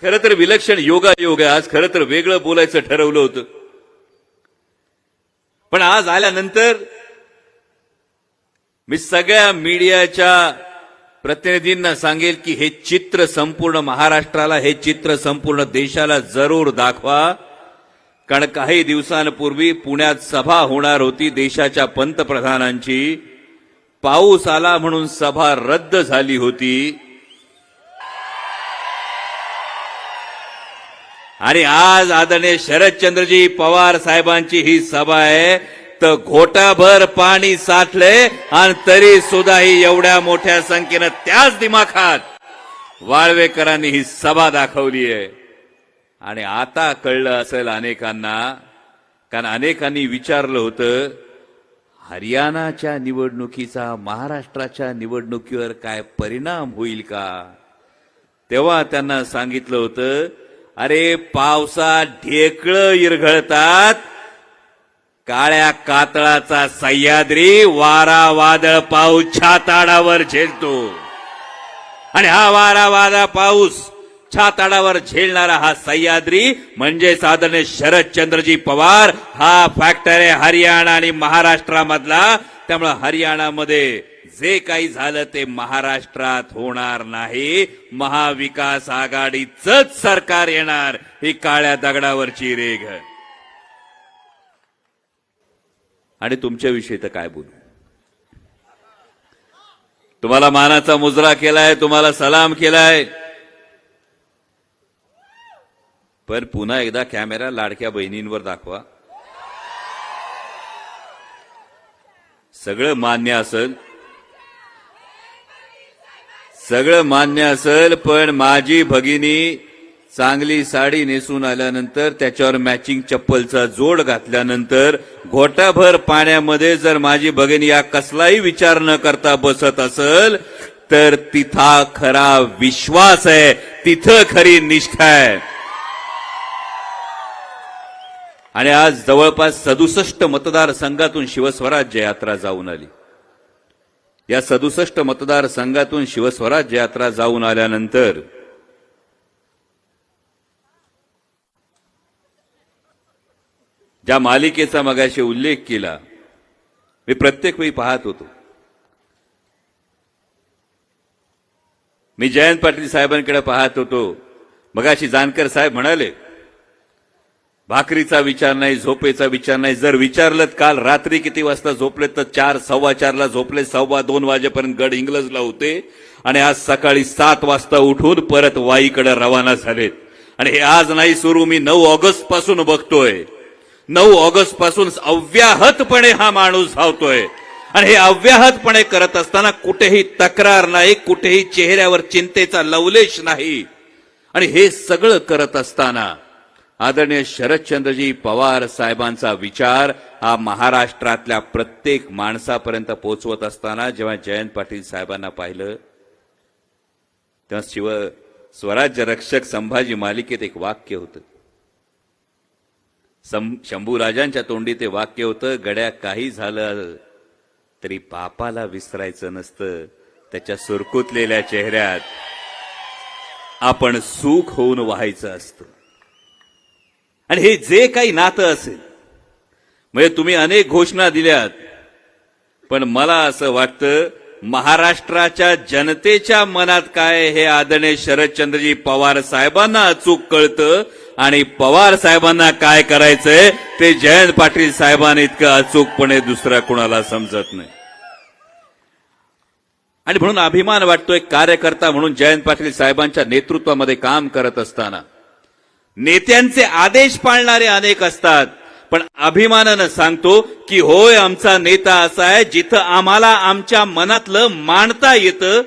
खरं तर विलक्षण योगायोग आहे. आज खरं तर वेगळं बोलायचं ठरवलं होतं, पण आज आल्यानंतर मी सगळ्या मीडियाच्या प्रतिनिधींना सांगेल की हे चित्र संपूर्ण महाराष्ट्राला, हे चित्र संपूर्ण देशाला जरूर दाखवा. कारण काही दिवसांपूर्वी पुण्यात सभा होणार होती देशाच्या पंतप्रधानांची. पाऊस आला म्हणून सभा रद्द झाली होती. आणि आज आदरणीय शरदचंद्रजी पवार साहेबांची ही सभा आहे, तर घोटाभर पाणी साठले आणि तरी सुद्धा ही एवढ्या मोठ्या संख्येनं त्याच दिमाखात वाळवेकरांनी ही सभा दाखवली आहे. आणि आता कळलं असेल अनेकांना, कारण अनेकांनी विचारलं होतं हरियाणाच्या निवडणुकीचा महाराष्ट्राच्या निवडणुकीवर काय परिणाम होईल का. तेव्हा त्यांना सांगितलं होतं, अरे पावसात ढेकळं इरघळतात, काळ्या कातळाचा सह्याद्री वारा वादळ पाऊस छाताडावर झेलतो. आणि हा वारा वादळ पाऊस छाताडावर झेलणारा हा सह्याद्री म्हणजे आदरणीय शरदचंद्रजी पवार हा फॅक्टर आहे हरियाणा आणि महाराष्ट्रामधला. त्यामुळे हरियाणामध्ये जे काही झालं ते महाराष्ट्रात होणार नाही. महाविकास आघाडीचंच सरकार येणार, ही काळ्या दगडावरची रेघ. आणि तुमच्याविषयी तर काय बोलू, तुम्हाला मानाचा मुजरा केलाय, तुम्हाला सलाम केलाय, पण पुन्हा एकदा कॅमेरा लाडक्या बहिणींवर दाखवा. सगळं मान्य असेल, सगळं मान्य असेल, पण माझी भगिनी चांगली साडी नेसून आल्यानंतर त्याच्यावर मॅचिंग चप्पलचा जोड घातल्यानंतर घोटाभर पाण्यामध्ये जर माझी भगिनी या कसलाही विचार न करता बसत असेल तर तिथा खरा विश्वास आहे, तिथं खरी निष्ठा आहे. आणि आज जवळपास 67 मतदारसंघातून शिवस्वराज्य यात्रा जाऊन आली. या 67 मतदारसंघातून शिवस्वराज्य यात्रा जाऊन आल्यानंतर ज्या मालिकेचा मगाशी उल्लेख केला, मी प्रत्येक वेळी पाहत होतो. मी जयंत पाटील साहेबांकडे पाहत होतो. मगाशी जानकर साहेब म्हणाले भाकरीचा विचार नाही, झोपेचा विचार नाही. जर विचारलं काल रात्री किती वाजता झोपले तर 4, 4:15 झोपले, 2:15 वाजेपर्यंत गड इंग्लजला होते आणि आज सकाळी 7 वाजता उठून परत वाईकडे रवाना झालेत. आणि हे आज नाही सुरू, मी 9 ऑगस्ट पासून बघतोय. 9 ऑगस्ट पासून अव्याहतपणे हा माणूस धावतोय. आणि हे अव्याहतपणे करत असताना कुठेही तक्रार नाही, कुठेही चेहऱ्यावर चिंतेचा लवलेश नाही. आणि हे सगळं करत असताना आदरणीय शरदचंद्रजी पवार साहेबांचा विचार हा महाराष्ट्रातल्या प्रत्येक माणसापर्यंत पोहोचवत असताना जेव्हा जयंत पाटील साहेबांना पाहिलं तेव्हा स्वराज्य रक्षक संभाजी मालिकेत एक वाक्य होतं. शंभूराजांच्या तोंडी ते वाक्य होतं, गड्या काही झालं तरी पापाला विसरायचं नसतं, त्याच्या सुरकुतलेल्या चेहऱ्यात आपण सुख होऊन व्हायचं असतं. आणि हे जे काही नातं असेल, म्हणजे तुम्ही अनेक घोषणा दिल्यात, पण मला असं वाटतं महाराष्ट्राच्या जनतेच्या मनात काय हे आदरणीय शरदचंद्रजी पवार साहेबांना अचूक कळतं. आणि पवार साहेबांना काय करायचंय ते जयंत पाटील साहेबांना इतकं अचूकपणे दुसऱ्या कुणाला समजत नाही. आणि म्हणून अभिमान वाटतोय कार्यकर्ता म्हणून जयंत पाटील साहेबांच्या नेतृत्वामध्ये काम करत असताना. नेत्यांचे आदेश पाळणारे अनेक असतात, पण अभिमानानं सांगतो की होय आमचा नेता असा आहे जिथं आम्हाला आमच्या मनातलं मांडता येतं,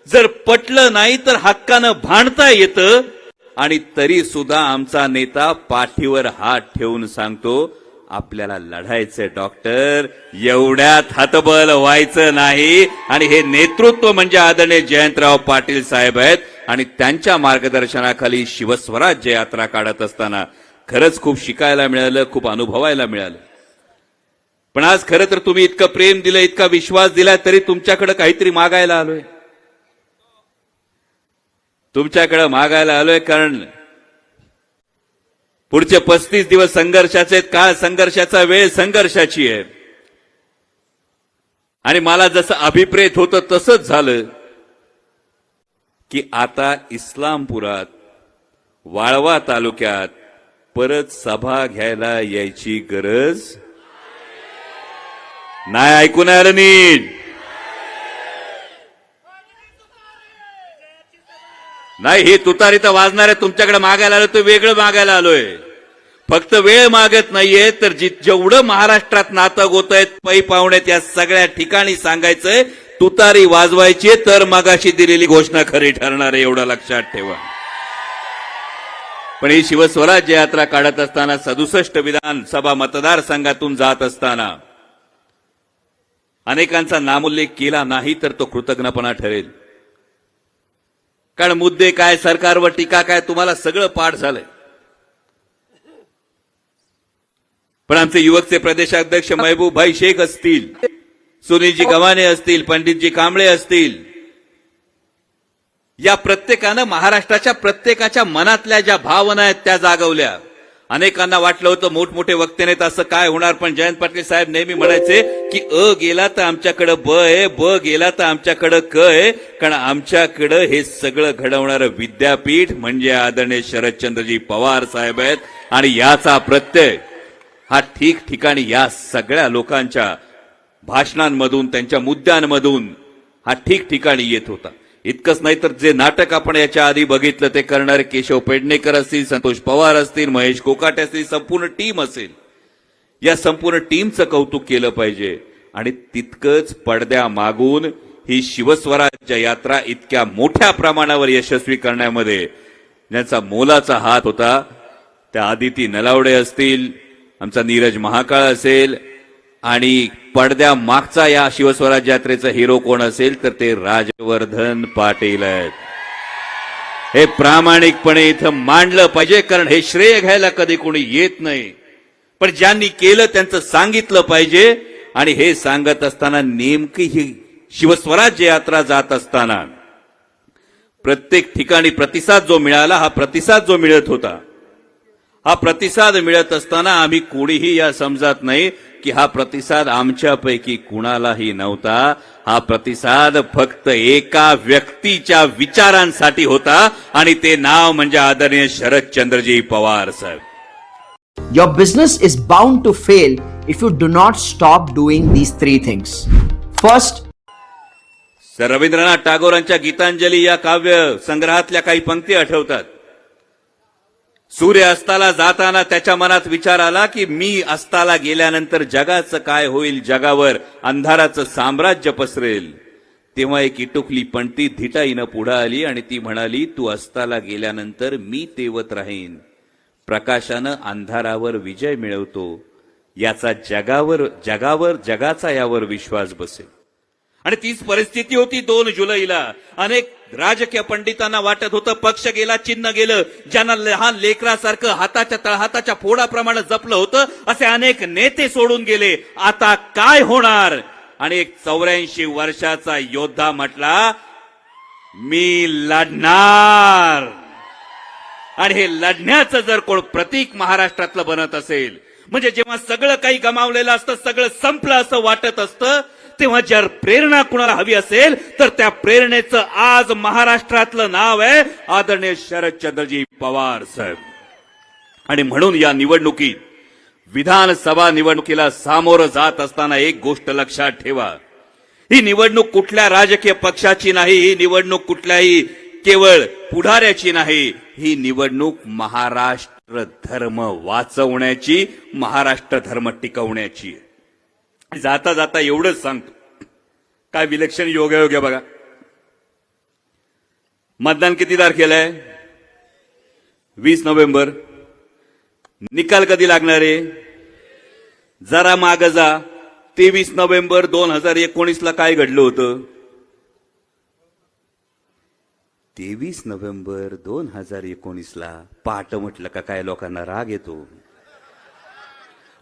जर पटलं नाही तर हक्कानं भांडता येतं. आणि तरी सुद्धा आमचा नेता पाठीवर हात ठेवून सांगतो आपल्याला लढायचंय डॉक्टर, एवढ्यात हतबल व्हायचं नाही. आणि हे नेतृत्व म्हणजे आदरणीय जयंतराव पाटील साहेब आहेत. आणि त्यांच्या मार्गदर्शनाखाली शिवस्वराज्य यात्रा काढत असताना खरंच खूप शिकायला मिळालं, खूप अनुभवायला मिळालं. पण आज खरं तर तुम्ही इतकं प्रेम दिलं, इतका विश्वास दिला, तरी तुमच्याकडे काहीतरी मागायला आलोय. तुमच्याकडे मागायला आलोय कारण पुढचे 35 दिवस संघर्षाचे आहेत. काळ संघर्षाचा, वेळ संघर्षाची आहे. आणि मला जसं अभिप्रेत होतं तसंच झालं की आता इस्लामपुरात, वाळवा तालुक्यात परत सभा घ्यायला यायची गरज नाही. ऐकून आलं नीट? नाही, ही तुतारी तर वाजणार आहे. तुमच्याकडे मागायला आलो तो वेगळं मागायला आलोय. फक्त वेळ मागत नाहीये, तर जेवढं महाराष्ट्रात नातं गोतयत, पै पाहुण्यात या सगळ्या ठिकाणी सांगायचंय तुतारी वाजवायची, तर मगाशी दिलेली घोषणा खरी ठरणार आहे, एवढं लक्षात ठेवा. पण ही शिवस्वराज्य यात्रा काढत असताना 67 विधानसभा मतदारसंघातून जात असताना अनेकांचा नामोल्लेख केला नाही तर तो कृतज्ञपणा ठरेल. कारण मुद्दे काय, सरकारवर टीका काय, तुम्हाला सगळं पाठ झालंय. पण आमचे युवकचे प्रदेशाध्यक्ष महबूबभाई शेख असतील, सुनीलजी गव्हाणे असतील, पंडितजी कांबळे असतील, या प्रत्येकानं महाराष्ट्राच्या प्रत्येकाच्या मनातल्या ज्या भावना आहेत त्या जागवल्या. अनेकांना वाटलं होतं मोठमोठे वक्ते नाहीत, असं काय होणार. पण जयंत पाटील साहेब नेहमी म्हणायचे की अ गेला तर आमच्याकडे ब आहे, ब गेला तर आमच्याकडे क आहे. कारण आमच्याकडे हे सगळं घडवणारं विद्यापीठ म्हणजे आदरणीय शरदचंद्रजी पवार साहेब आहेत. आणि याचा प्रत्यय हा ठिकठिकाणी या सगळ्या लोकांच्या भाषणांमधून, त्यांच्या मुद्द्यांमधून हा ठिकठिकाणी येत होता. इतकंच नाही तर जे नाटक आपण याच्या आधी बघितलं ते करणारे केशव पेडणेकर असतील, संतोष पवार असतील, महेश कोकाटे असतील, संपूर्ण टीम असेल, या संपूर्ण टीमचं कौतुक केलं पाहिजे. आणि तितकंच पडद्या मागून ही शिवस्वराज्य यात्रा इतक्या मोठ्या प्रमाणावर यशस्वी करण्यामध्ये ज्यांचा मोलाचा हात होता त्या आदिती नलावडे असतील, आमचा नीरज महाकाळ असेल, आणि पडद्या मागचा या शिवस्वराज्य यात्रेचा हिरो कोण असेल तर ते राजवर्धन पाटील आहेत. हे प्रामाणिकपणे इथं मांडलं पाहिजे, कारण हे श्रेय घ्यायला कधी कोणी येत नाही. पण ज्यांनी केलं त्यांचं सांगितलं पाहिजे. आणि हे सांगत असताना नेमकी ही शिवस्वराज्य यात्रा जात असताना प्रत्येक ठिकाणी प्रतिसाद जो मिळाला, हा प्रतिसाद जो मिळत होता, हा प्रतिसाद मिळत असताना आम्ही कोणीही या समजत नाही की हा प्रतिसाद आमच्यापैकी कुणालाही नव्हता. हा प्रतिसाद फक्त एका व्यक्तीच्या विचारांसाठी होता आणि ते नाव म्हणजे आदरणीय शरदचंद्रजी पवार साहेब. Your business is bound to fail if you do not stop doing these three things. First, sir Rabindranath टागोरांच्या गीतांजली या काव्य संग्रहातल्या काही पंक्ती आठवतात. सूर्य अस्ताला जाताना त्याच्या मनात विचार आला की मी अस्ताला गेल्यानंतर जगाचं काय होईल, जगावर अंधाराचं साम्राज्य पसरेल. तेव्हा एक इटुकली पणती धिटाईनं पुढे आली आणि ती म्हणाली, तू अस्ताला गेल्यानंतर मी तेवत राहीन, प्रकाशानं अंधारावर विजय मिळवतो, याचा जगाचा यावर विश्वास बसेल. आणि तीच परिस्थिती होती 2 जुलैला. अनेक राजकीय पंडितांना वाटत होतं पक्ष गेला, चिन्ह गेलं. ज्यांना लहान लेकरासारखं हाताच्या तळहाताच्या फोडाप्रमाणे जपलं होतं असे अनेक नेते सोडून गेले. आता काय होणार. आणि एक 84 वर्षाचा योद्धा म्हटला, मी लढणार. आणि हे लढण्याचं जर कोण प्रतीक महाराष्ट्रातलं बनत असेल, म्हणजे जेव्हा सगळं काही गमावलेलं असतं, सगळं संपलं असं वाटत असतं, तेव्हा जर प्रेरणा कुणाला हवी असेल तर त्या प्रेरणेचं आज महाराष्ट्रातलं नाव आहे आदरणीय शरदचंद्रजी पवार साहेब. आणि म्हणून या निवडणुकीत, विधानसभा निवडणुकीला सामोरं जात असताना एक गोष्ट लक्षात ठेवा, ही निवडणूक कुठल्या राजकीय पक्षाची नाही, ही निवडणूक कुठल्याही केवळ पुढाऱ्याची नाही, ही निवडणूक महाराष्ट्र धर्म वाचवण्याची, महाराष्ट्र धर्म टिकवण्याची. जाता जाता एवढंच सांगतो, काय विलक्षण योगायोग आहे बघा. मतदान किती तारखेला आहे? 20 नोव्हेंबर. निकाल कधी लागणार आहे? जरा मागं जा. 23 नोव्हेंबर 2019ला काय घडलं होतं? 23 नोव्हेंबर 2019ला पहाट म्हटलं का काय लोकांना राग येतो,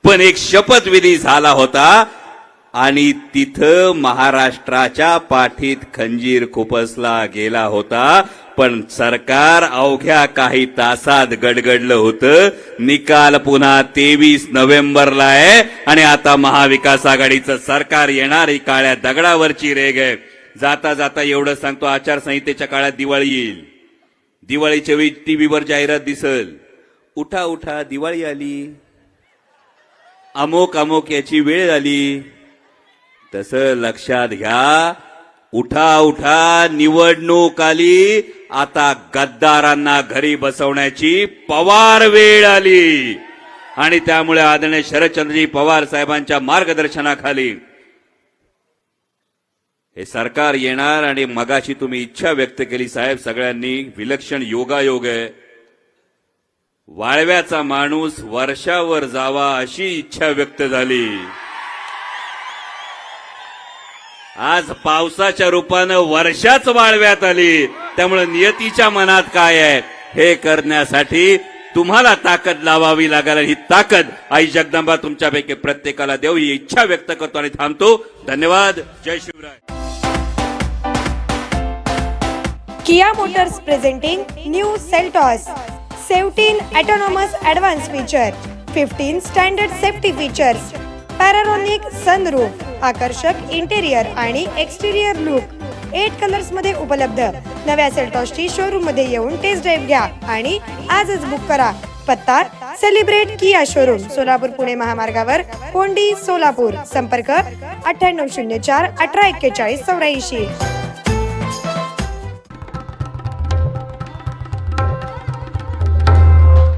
पण एक शपथविधी झाला होता आणि तिथं महाराष्ट्राच्या पाठीत खंजीर खुपसला गेला होता. पण सरकार अवघ्या काही तासात गडगडलं होतं. निकाल पुन्हा 23 नोव्हेंबरला आहे आणि आता महाविकास आघाडीचं सरकार येणार. ही काळ्या दगडावरची रेग आहे. जाता जाता एवढं सांगतो, आचारसंहितेच्या काळात दिवाळी येईल. दिवाळीच्या वेळी टीव्हीवर जाहिरात दिसल, उठा उठा दिवाळी आली, अमोक अमोक याची वेळ आली. तसं लक्षात घ्या, उठा उठा निवडणूक आली, आता गद्दारांना घरी बसवण्याची पवार वेळ आली. आणि त्यामुळे आदरणीय शरदचंद्रजी पवार साहेबांच्या मार्गदर्शनाखाली हे सरकार येणार. आणि मगाशी तुम्ही इच्छा व्यक्त केली साहेब सगळ्यांनी, विलक्षण योगायोग आहे. वाळव्याचा माणूस वर्षावर जावा अशी इच्छा व्यक्त झाली. आज पावसाच्या रूपानं वर्षाच वाळव्यात आली. त्यामुळे नियतीच्या मनात काय आहे हे करण्यासाठी तुम्हाला ताकद लावावी लागेल. ही ताकद आई जगदंबा तुमच्यापैकी प्रत्येकाला देऊ ही इच्छा व्यक्त करतो आणि थांबतो. धन्यवाद. जय Shivray. Kia Motors presenting new Seltos 17 autonomous advanced feature, 15 standard safety features, panoramic sunroof, आकर्षक इंटेरियर आणि एक्सटेरियर लुक 8 कलर्स मध्ये उपलब्ध. नव्या सेल्टॉसची शोरूम मध्ये येऊन टेस्ट ड्राइव्ह घ्या आणि आजच बुक करा. पत्ता सेलिब्रेट किया शोरूम, सोलापूर पुणे महामार्गावर, कोंडी सोलापूर. संपर्क 9804 1841 84.